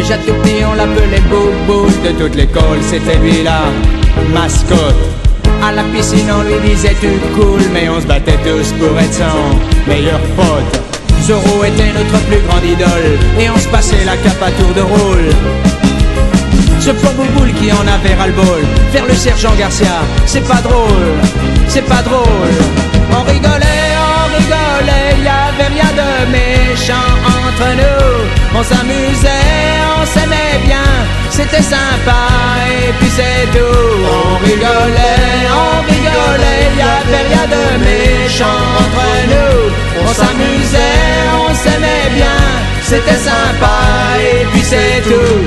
Déjà tout petit on l'appelait Boubou. De toute l'école c'était lui la mascotte. À la piscine on lui disait tu cool, mais on se battait tous pour être son meilleur pote. Zorro était notre plus grande idole, et on se passait la cape à tour de rôle. Ce pauvre Bouboule qui en avait ras-le-bol, faire le sergent Garcia, c'est pas drôle, c'est pas drôle. On rigolait, y'avait rien de méchant entre nous. On s'amusait, on s'aimait bien, c'était sympa et puis c'est tout. On rigolait, y'avait rien de méchant entre nous. On s'amusait, on s'aimait bien, c'était sympa et puis c'est tout.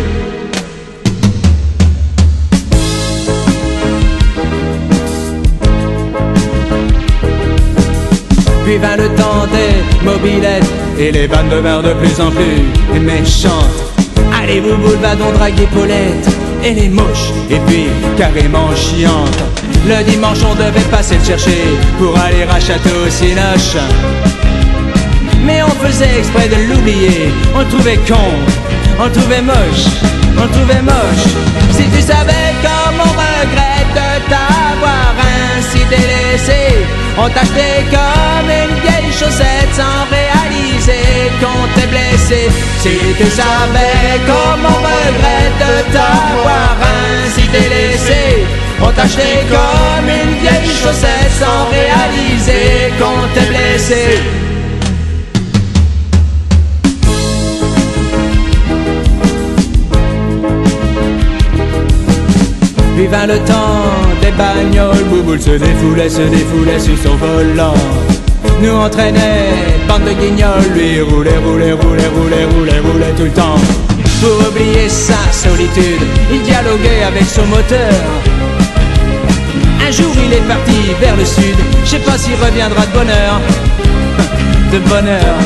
Puis vint le temps des mobilettes et les vannes devinrent de plus en plus méchantes. Allez Bouboule, va donc draguer Paulette, elle est moche et puis carrément chiante. Le dimanche on devait passer le chercher pour aller à Château-Cinoche, mais on faisait exprès de l'oublier. On le trouvait con, on le trouvait moche, on le trouvait moche. Si tu savais comme on regrette de t'avoir ainsi délaissé, on t'achetait comme une vieille chaussette sans réaliser qu'on t'est blessé. Si tu savais comme on regrette de t'avoir ainsi délaissé, on t'achetait comme une vieille chaussette sans réaliser qu'on t'est blessé. Puis vint le temps des bagnoles, Bouboule se défoulait sur son volant. Nous on traînait, bande de guignols, lui roulait tout le temps. Pour oublier sa solitude, il dialoguait avec son moteur. Un jour il est parti vers le sud, je sais pas s'il reviendra de bonne heure, de bonne heure.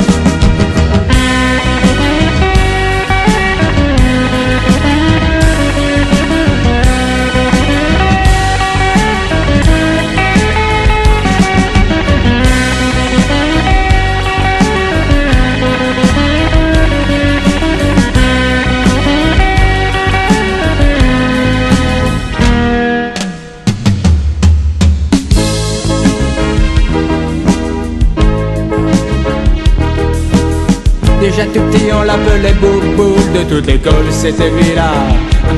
Déjà tout petit on l'appelait Boubou. De toute l'école c'était lui la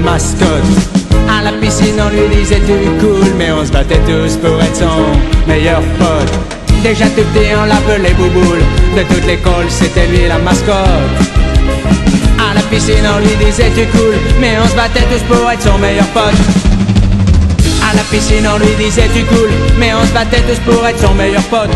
mascotte. À la piscine on lui disait tu cool, mais on se battait tous pour être son meilleur pote. Déjà tout petit on l'appelait Bouboule. De toute l'école c'était lui la mascotte. À la piscine on lui disait tu cool, mais on se battait tous pour être son meilleur pote. À la piscine on lui disait tu cool, mais on se battait tous pour être son meilleur pote.